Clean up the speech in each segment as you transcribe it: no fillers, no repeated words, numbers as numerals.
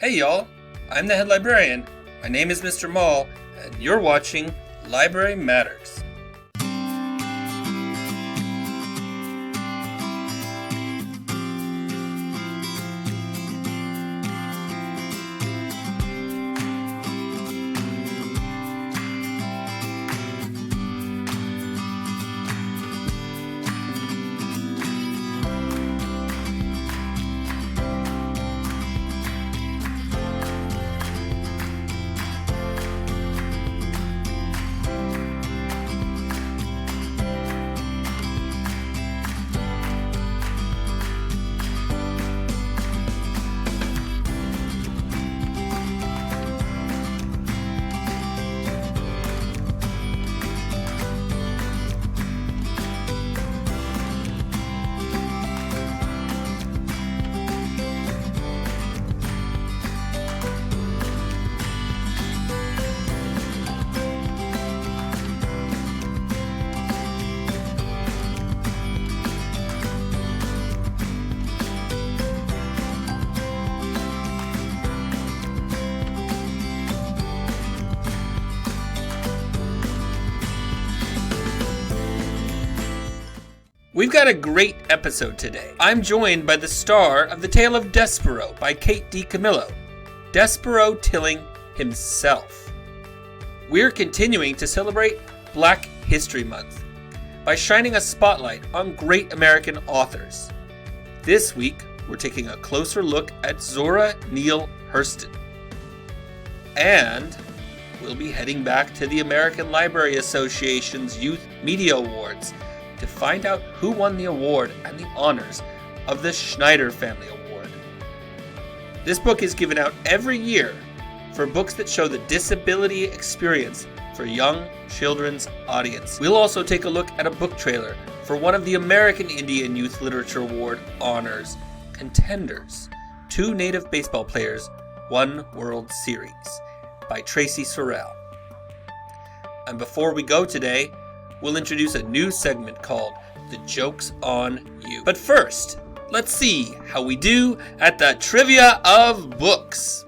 Hey y'all, I'm the head librarian. My name is Mr. Mall, and you're watching Library Matters. We've got a great episode today. I'm joined by the star of The Tale of Despereaux by Kate DiCamillo, Despereaux Tilling himself. We're continuing to celebrate Black History Month by shining a spotlight on great American authors. This week, we're taking a closer look at Zora Neale Hurston. And we'll be heading back to the American Library Association's Youth Media Awards to find out who won the award and the honors of the Schneider Family Award. This book is given out every year for books that show the disability experience for young children's audience. We'll also take a look at a book trailer for one of the American Indian Youth Literature Award honors, Contenders, Two Native Baseball Players, One World Series, by Tracy Sorrell. And before we go today, we'll introduce a new segment called The Joke's on You. But first, let's see how we do at the Trivia of Books.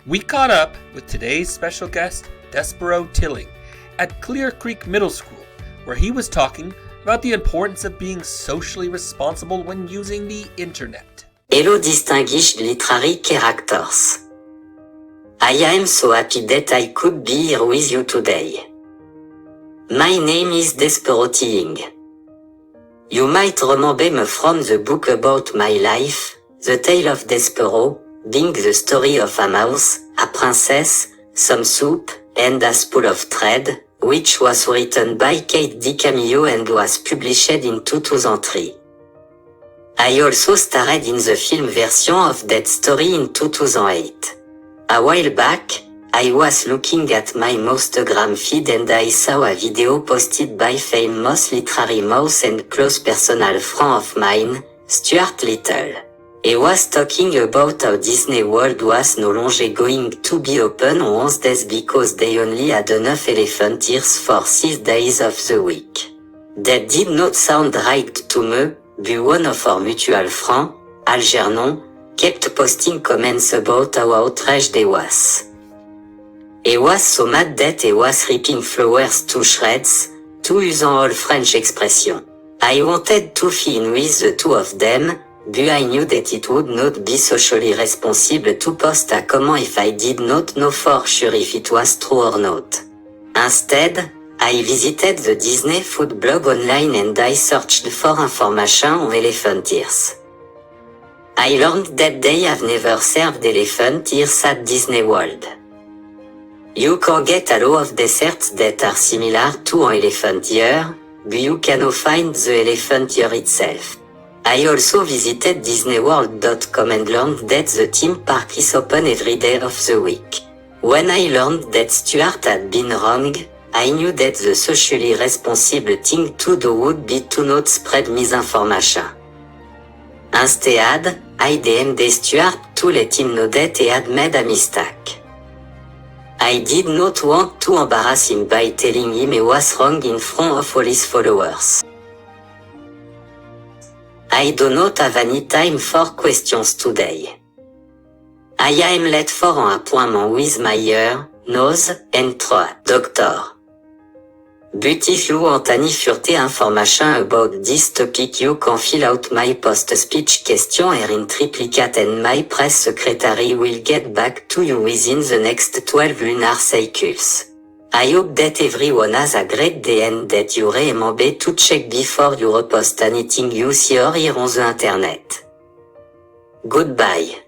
We caught up with today's special guest, Despereaux Tilling, at Clear Creek Middle School, where he was talking about the importance of being socially responsible when using the internet. Hello distinguished literary characters. I am so happy that I could be here with you today. My name is Despereaux Tilling. You might remember me from the book about my life, The Tale of Despereaux, being the story of a mouse, a princess, some soup, and a spool of thread, which was written by Kate DiCamillo and was published in 2003. I also starred in the film version of that story in 2008. A while back, I was looking at my Instagram feed and I saw a video posted by famous literary mouse and close personal friend of mine, Stuart Little. He was talking about how Disney World was no longer going to be open on Wednesdays because they only had enough elephant ears for 6 days of the week. That did not sound right to me, but one of our mutual friends, Algernon, kept posting comments about how outraged he was. He was so mad that he was ripping flowers to shreds, to use an old French expression. I wanted to fit in with the two of them, but I knew that it would not be socially responsible to post a comment if I did not know for sure if it was true or not. Instead, I visited the Disney food blog online and I searched for information on elephant ears. I learned that they have never served elephant ears at Disney World. You can get a lot of desserts that are similar to an elephant ear, but you cannot find the elephant ear itself. I also visited DisneyWorld.com and learned that the theme park is open every day of the week. When I learned that Stuart had been wrong, I knew that the socially responsible thing to do would be to not spread misinformation. Instead, I DM'd Stuart to let him know that he had made a mistake. I did not want to embarrass him by telling him he was wrong in front of all his followers. I do not have any time for questions today. I am late for an appointment with my ear, nose, and throat doctor. But if you want any further information about this topic, you can fill out my post-speech questionnaire in triplicate and my press secretary will get back to you within the next 12 lunar cycles. I hope that everyone has a great day and that you remember to check before you repost anything you see or hear on the internet. Goodbye.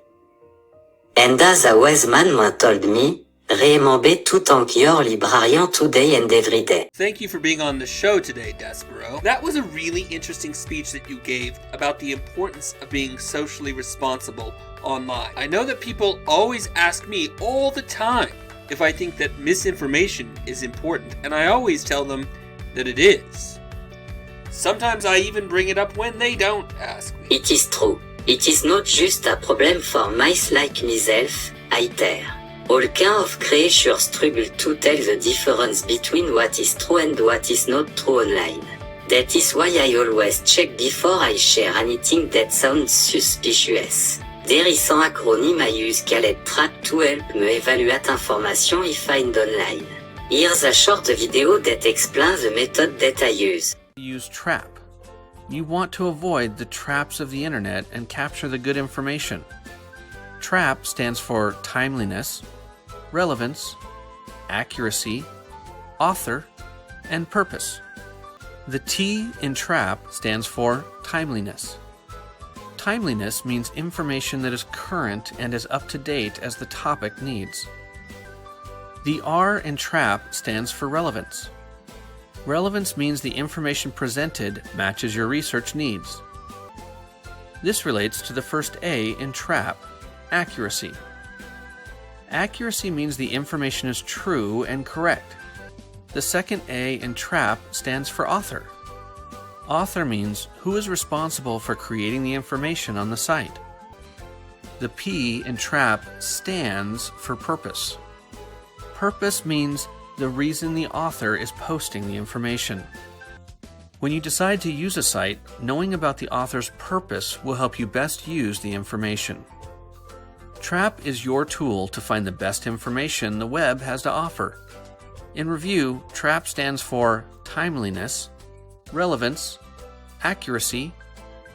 And as always, man told me, remember to thank your librarian today and every day. Thank you for being on the show today, Despereaux. That was a really interesting speech that you gave about the importance of being socially responsible online. I know that people always ask me all the time if I think that misinformation is important, and I always tell them that it is. Sometimes I even bring it up when they don't ask me. It is true. It is not just a problem for mice like myself, either. All kinds of creatures struggle to tell the difference between what is true and what is not true online. That is why I always check before I share anything that sounds suspicious. There is an acronym I use called TRAP to help me evaluate information I find online. Here's a short video that explains the method that I use. Use TRAP. You want to avoid the traps of the internet and capture the good information. TRAP stands for timeliness, relevance, accuracy, author, and purpose. The T in TRAP stands for timeliness. Timeliness means information that is current and as up to date as the topic needs. The R in TRAP stands for relevance. Relevance means the information presented matches your research needs. This relates to the first A in TRAP, accuracy. Accuracy means the information is true and correct. The second A in TRAP stands for author. Author means who is responsible for creating the information on the site. The P in TRAP stands for purpose. Purpose means the reason the author is posting the information. When you decide to use a site, knowing about the author's purpose will help you best use the information. TRAP is your tool to find the best information the web has to offer. In review, TRAP stands for timeliness, relevance, accuracy,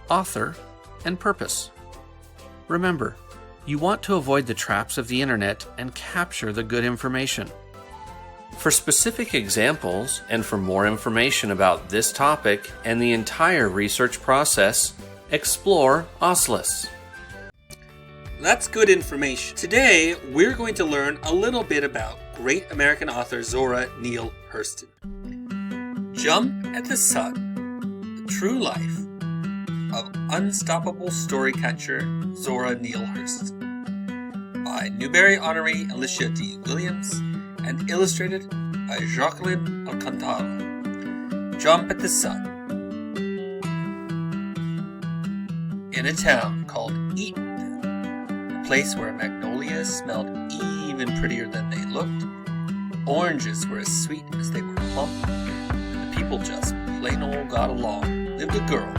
author, and purpose. Remember, you want to avoid the traps of the internet and capture the good information. For specific examples and for more information about this topic and the entire research process, explore OSLIS. That's good information. Today, we're going to learn a little bit about great American author Zora Neale Hurston. Jump at the Sun, the true life of unstoppable story catcher Zora Neale Hurston, by Newbery honoree Alicia D. Williams and illustrated by Jacqueline Alcantara. Jump at the Sun. In a town called Eatonville, a place where magnolias smelled even prettier than they looked, oranges were as sweet as they were plump, the people just plain old got along, lived a girl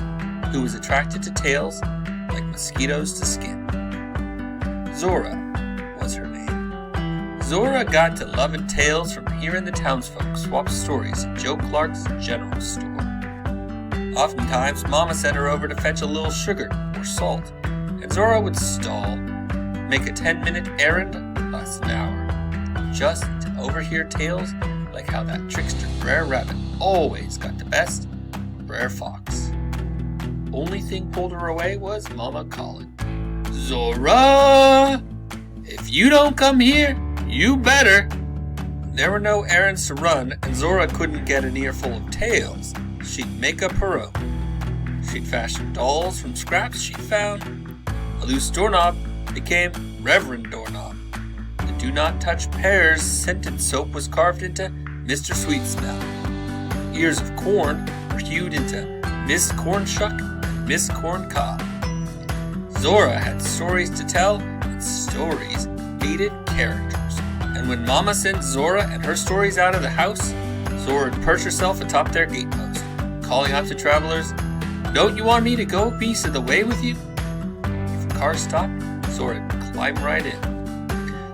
who was attracted to tails like mosquitoes to skin. Zora was her name. Zora got to loving tales from hearing the townsfolk swap stories at Joe Clark's general store. Oftentimes, Mama sent her over to fetch a little sugar or salt, and Zora would stall, make a 10-minute errand last an hour, just to overhear tales like how that trickster Brer Rabbit always got the best of Brer Fox. Only thing pulled her away was Mama calling, "Zora! If you don't come here, you better!" There were no errands to run, and Zora couldn't get an earful of tales. She'd make up her own. She'd fashion dolls from scraps she'd found. A loose doorknob became Reverend Doorknob. The Do Not Touch Pears scented soap was carved into Mr. Sweet Smell. Ears of corn were hewed into Miss Corn Shuck and Miss Corn Cob. Zora had stories to tell, and stories needed characters. And when Mama sent Zora and her stories out of the house, Zora would perch herself atop their gatepost, calling out to travelers, "Don't you want me to go a piece of the way with you?" If a car stopped, Zora would climb right in.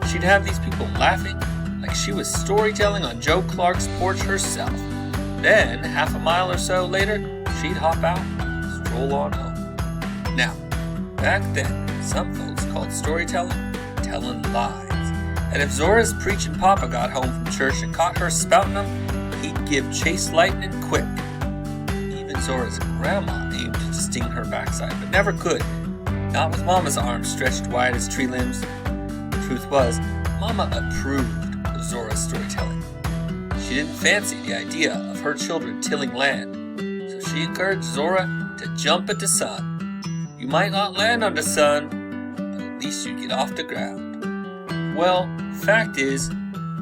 She'd have these people laughing like she was storytelling on Joe Clark's porch herself. Then, half a mile or so later, she'd hop out and stroll on home. Now, back then, some folks called storytelling telling lies. And if Zora's preaching papa got home from church and caught her spouting them, he'd give chase lightning quick. Even Zora's grandma aimed to sting her backside, but never could. Not with Mama's arms stretched wide as tree limbs. The truth was, Mama approved of Zora's storytelling. She didn't fancy the idea of her children tilling land, so she encouraged Zora to jump at the sun. You might not land on the sun, but at least you'd get off the ground. Well, fact is,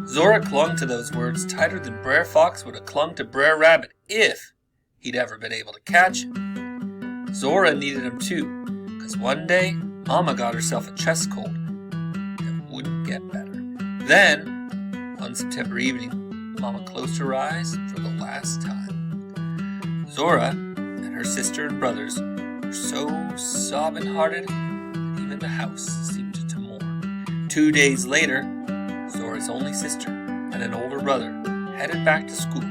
Zora clung to those words tighter than Brer Fox would have clung to Brer Rabbit if he'd ever been able to catch him. Zora needed him too, because one day Mama got herself a chest cold that wouldn't get better. Then, one September evening, Mama closed her eyes for the last time. Zora and her sister and brothers were so sobbing-hearted that even the house seemed to mourn. 2 days later, Zora's only sister and an older brother headed back to school.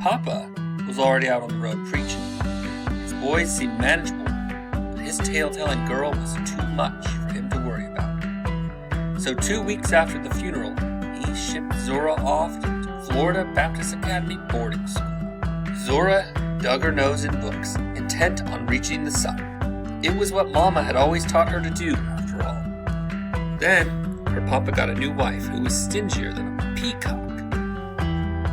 Papa was already out on the road preaching. His boys seemed manageable, but his tale-telling girl was too much for him to worry about. So 2 weeks after the funeral, he shipped Zora off to Florida Baptist Academy boarding school. Zora dug her nose in books, intent on reaching the sun. It was what Mama had always taught her to do, after all. Then, her papa got a new wife who was stingier than a peacock.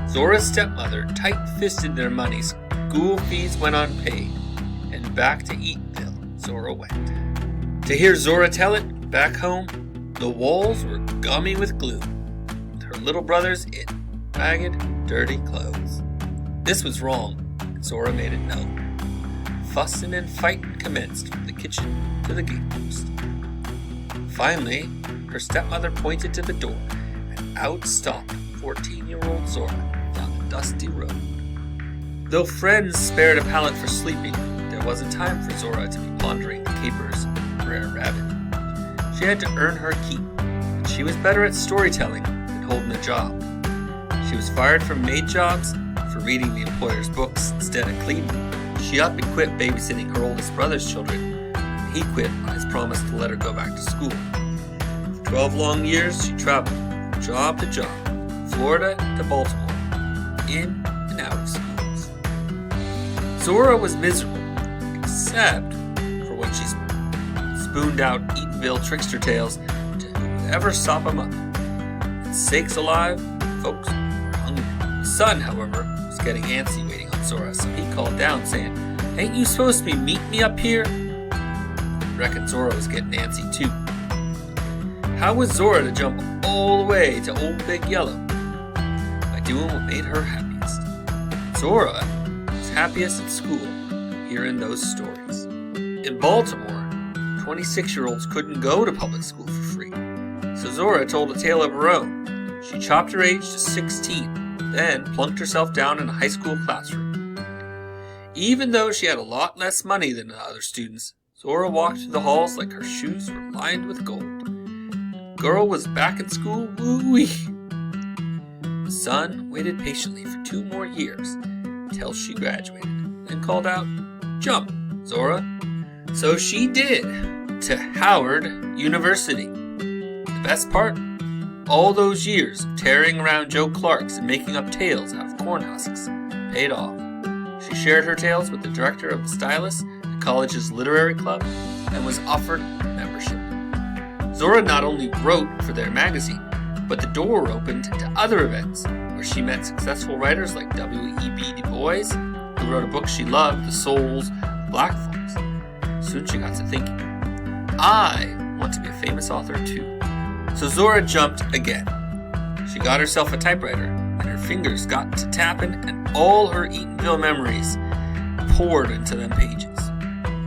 Zora's stepmother tight-fisted their money, school fees went unpaid, and back to Eatonville Zora went. To hear Zora tell it, back home, the walls were gummy with glue, with her little brothers in ragged, dirty clothes. This was wrong, and Zora made it known. Fussing and fighting commenced from the kitchen to the gatepost. Finally, her stepmother pointed to the door, and out stomped 14-year-old Zora down the dusty road. Though friends spared a pallet for sleeping, there wasn't time for Zora to be pondering the capers of Brer Rabbit. She had to earn her keep, and she was better at storytelling than holding a job. She was fired from maid jobs for reading the employer's books instead of cleaning. She up and quit babysitting her oldest brother's children, and he quit on his promise to let her go back to school. For 12 long years, she traveled, job to job, Florida to Baltimore, in and out of schools. Zora was miserable, except for when she spooned out Eatonville trickster tales to whoever sop 'em up. And sakes alive, folks were hungry. The sun, however, was getting antsy waiting on Zora, so he called down saying, "Ain't you supposed to be meeting me up here?" Reckon Zora was getting antsy too. How was Zora to jump all the way to Old Big Yellow? By doing what made her happiest. Zora was happiest at school, hearing those stories. In Baltimore, 26-year-olds couldn't go to public school for free, so Zora told a tale of her own. She chopped her age to 16, then plunked herself down in a high school classroom. Even though she had a lot less money than the other students, Zora walked through the halls like her shoes were lined with gold. The girl was back in school, woo-wee. The sun waited patiently for 2 more years until she graduated, then called out, "Jump, Zora." So she did, to Howard University. The best part, All those years of tearing around Joe Clark's and making up tales out of corn husks paid off. She shared her tales with the director of the Stylus, the college's literary club, and was offered membership. Zora not only wrote for their magazine, but the door opened to other events where she met successful writers like W.E.B. Du Bois, who wrote a book she loved, The Souls of Black Folks. Soon she got to thinking, I want to be a famous author too. So Zora jumped again. She got herself a typewriter, and her fingers got to tapping, and all her Eatonville memories poured into them pages.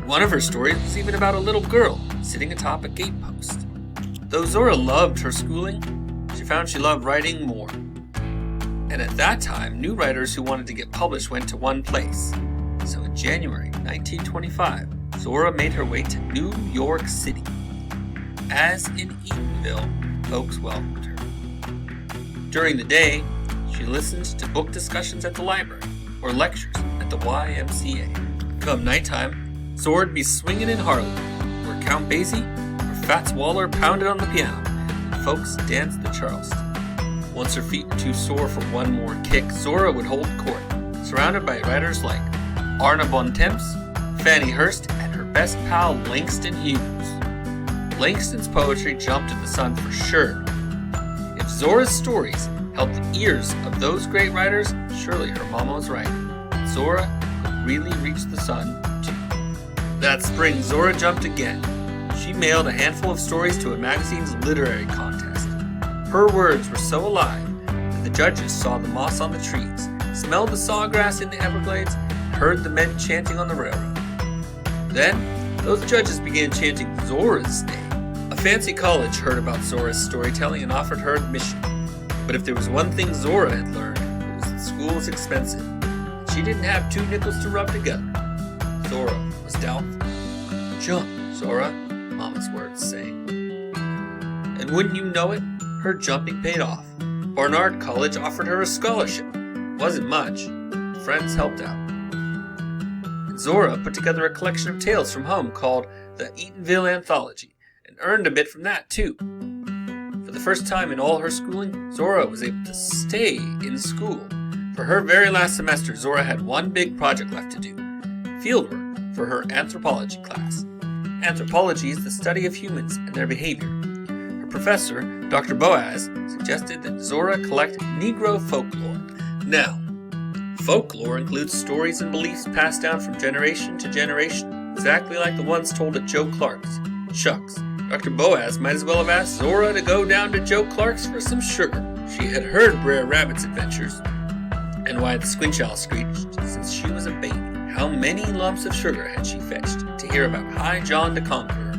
One of her stories was even about a little girl sitting atop a gatepost. Though Zora loved her schooling, she found she loved writing more. And at that time, new writers who wanted to get published went to one place. So in January 1925, Zora made her way to New York City. As in Eatonville, folks welcomed her. During the day, she listened to book discussions at the library or lectures at the YMCA. Come nighttime, Zora'd be swinging in Harlem, where Count Basie or Fats Waller pounded on the piano, and folks danced the Charleston. Once her feet were too sore for one more kick, Zora would hold court, surrounded by writers like Arna Bontemps, Fannie Hurst, and her best pal Langston Hughes. Langston's poetry jumped in the sun for sure. If Zora's stories held the ears of those great writers, surely her mama was right. Zora could really reach the sun too. That spring, Zora jumped again. She mailed a handful of stories to a magazine's literary contest. Her words were so alive that the judges saw the moss on the trees, smelled the sawgrass in the Everglades, and heard the men chanting on the railroad. Then, those judges began chanting Zora's name. A fancy college heard about Zora's storytelling and offered her admission. But if there was one thing Zora had learned, it was that school was expensive. She didn't have 2 nickels to rub together. Zora was doubtful. Jump, Zora, Mama's words saying. And wouldn't you know it, her jumping paid off. Barnard College offered her a scholarship. It wasn't much. Friends helped out. And Zora put together a collection of tales from home called the Eatonville Anthology, and earned a bit from that too. For the first time in all her schooling, Zora was able to stay in school. For her very last semester, Zora had one big project left to do, fieldwork for her anthropology class. Anthropology is the study of humans and their behavior. Her professor, Dr. Boaz, suggested that Zora collect Negro folklore. Now, folklore includes stories and beliefs passed down from generation to generation, exactly like the ones told at Joe Clark's. Shucks, Dr. Boaz might as well have asked Zora to go down to Joe Clark's for some sugar. She had heard Brer Rabbit's adventures, and why the squinch owl screeched since she was a baby. How many lumps of sugar had she fetched to hear about High John the Conqueror?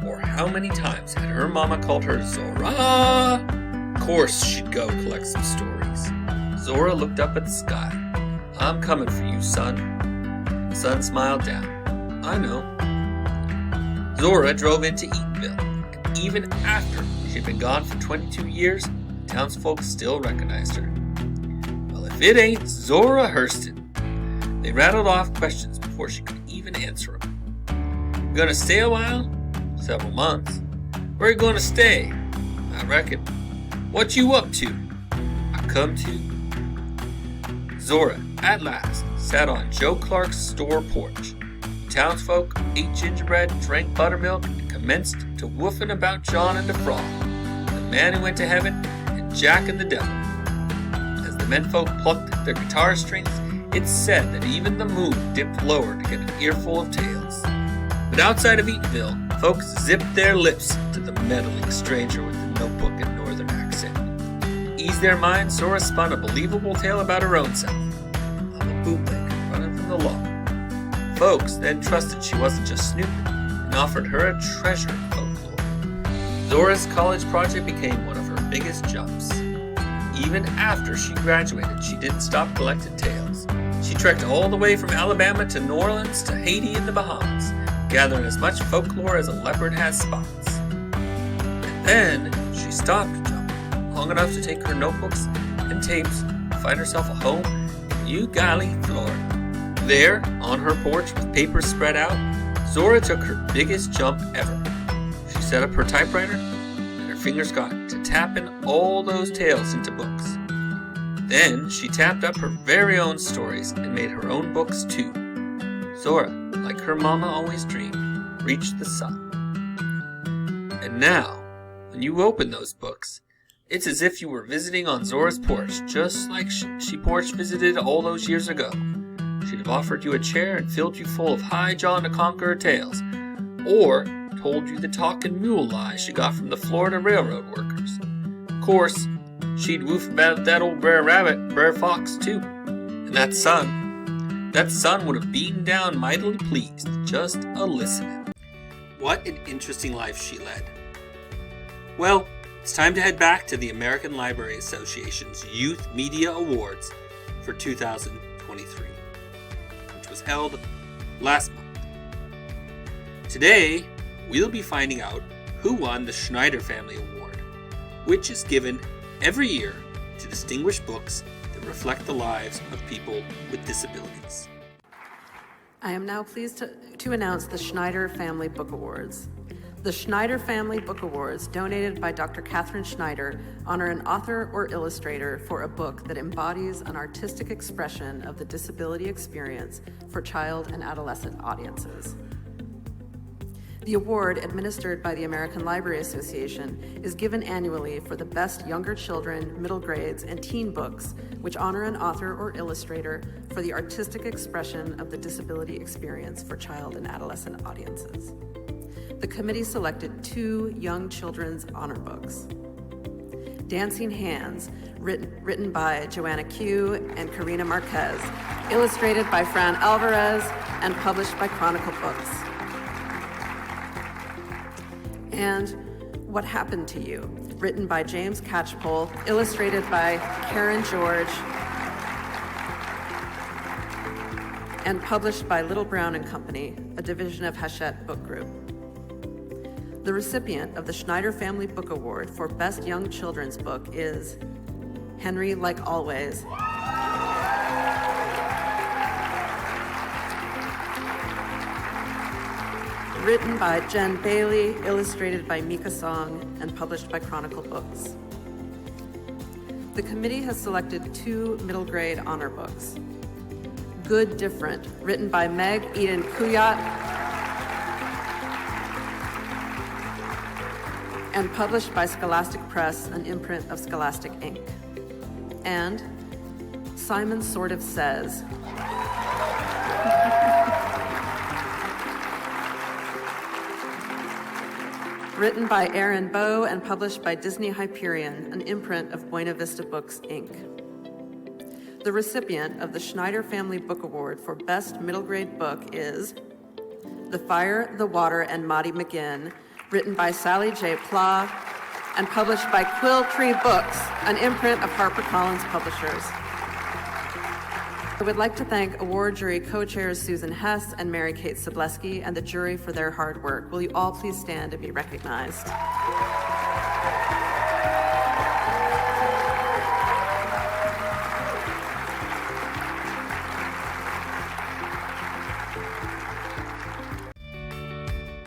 Or how many times had her mama called her Zora? Of course she'd go collect some stories. Zora looked up at the sky. I'm coming for you, son. The sun smiled down. I know. Zora drove into Eatonville, and even after she'd been gone for 22 years, townsfolk still recognized her. Well, if it ain't Zora Hurston. They rattled off questions before she could even answer them. You gonna stay a while? Several months. Where you gonna stay? I reckon. What you up to? I come to. Zora, at last, sat on Joe Clark's store porch. Townsfolk ate gingerbread, drank buttermilk, and commenced to woofing about John and the Frog, the man who went to heaven, and Jack and the devil. As the menfolk plucked their guitar strings, it's said that even the moon dipped lower to get an earful of tales. But outside of Eatonville, folks zipped their lips to the meddling stranger with the notebook and northern accent. To ease their minds, Zora spun a believable tale about her own self. I'm a bootlegger running from the law. Folks then trusted she wasn't just snooping and offered her a treasure of folklore. Zora's college project became one of her biggest jumps. Even after she graduated, she didn't stop collecting tales. She trekked all the way from Alabama to New Orleans to Haiti and the Bahamas, gathering as much folklore as a leopard has spots. And then she stopped jumping long enough to take her notebooks and tapes and find herself a home in New Gali, Florida. There, on her porch with papers spread out, Zora took her biggest jump ever. She set up her typewriter, and her fingers got to tapping all those tales into books. Then she tapped up her very own stories and made her own books too. Zora, like her mama always dreamed, reached the sun. And now, when you open those books, it's as if you were visiting on Zora's porch, just like she porch visited all those years ago. She'd have offered you a chair and filled you full of high John the Conqueror tales, or told you the talking mule lies she got from the Florida railroad workers. Of course, she'd woof about that old Brer Rabbit, Brer Fox, too. And that sun would have beamed down mightily pleased, just a-listening. What an interesting life she led. Well, it's time to head back to the American Library Association's Youth Media Awards for 2023, which was held last month. Today, we'll be finding out who won the Schneider Family Award, which is given every year to distinguish books that reflect the lives of people with disabilities. I am now pleased to announce the Schneider Family Book Awards. The Schneider Family Book Awards, donated by Dr. Catherine Schneider, honor an author or illustrator for a book that embodies an artistic expression of the disability experience for child and adolescent audiences. The award, administered by the American Library Association, is given annually for the best younger children, middle grades, and teen books, which honor an author or illustrator for the artistic expression of the disability experience for child and adolescent audiences. The committee selected 2 young children's honor books. Dancing Hands, written by Joanna Q. and Karina Marquez, illustrated by Fran Alvarez, and published by Chronicle Books. And What Happened to You, written by James Catchpole, illustrated by Karen George, and published by Little Brown and Company, a division of Hachette Book Group. The recipient of the Schneider Family Book Award for Best Young Children's Book is Henry Like Always, written by Jen Bailey, illustrated by Mika Song, and published by Chronicle Books. The committee has selected 2 middle grade honor books. Good Different, written by Meg Eden Kuyat, and published by Scholastic Press, an imprint of Scholastic Inc. And Simon Sort of Says, written by Aaron Bowe and published by Disney Hyperion, an imprint of Buena Vista Books, Inc. The recipient of the Schneider Family Book Award for Best Middle Grade Book is The Fire, the Water, and Maudie McGinn, written by Sally J. Pla, and published by Quill Tree Books, an imprint of HarperCollins Publishers. I would like to thank award jury co-chairs Susan Hess and Mary Kate Sobleski and the jury for their hard work. Will you all please stand and be recognized?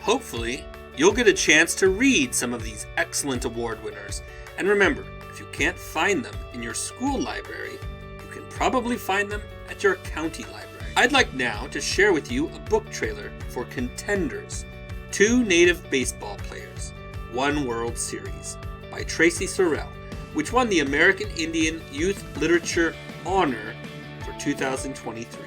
Hopefully, you'll get a chance to read some of these excellent award winners. And remember, if you can't find them in your school library, you can probably find them at your county library. I'd like now to share with you a book trailer for Contenders, 2 Native Baseball Players, 1 World Series, by Tracy Sorrell, which won the American Indian Youth Literature Honor for 2023.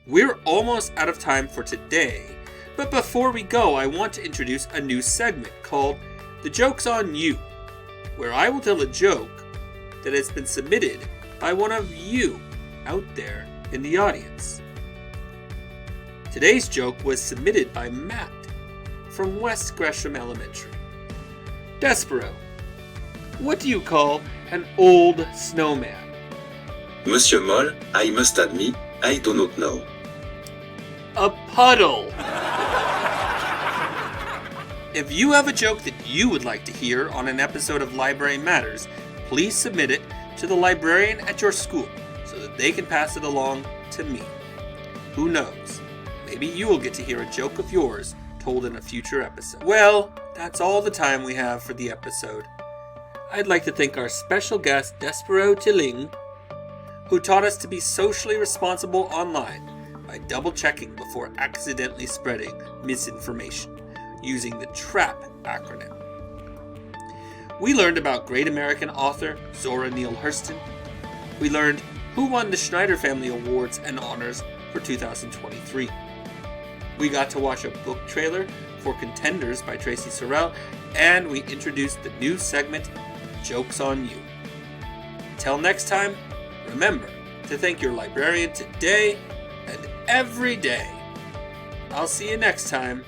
We're almost out of time for today, but before we go, I want to introduce a new segment called The Joke's on You, where I will tell a joke that has been submitted by one of you out there in the audience. Today's joke was submitted by Matt from West Gresham Elementary. Despereaux, what do you call an old snowman? Monsieur Moll, I must admit, I do not know. A puddle. If you have a joke that you would like to hear on an episode of Library Matters, please submit it to the librarian at your school so that they can pass it along to me. Who knows? Maybe you will get to hear a joke of yours told in a future episode. Well, that's all the time we have for the episode. I'd like to thank our special guest, Despereaux Tilling, who taught us to be socially responsible online by double-checking before accidentally spreading misinformation using the TRAP acronym. We learned about great American author Zora Neale Hurston. We learned who won the Schneider Family Awards and Honors for 2023. We got to watch a book trailer for Contenders by Tracy Sorrell, and we introduced the new segment, Joke's on You. Until next time, remember to thank your librarian today and every day. I'll see you next time.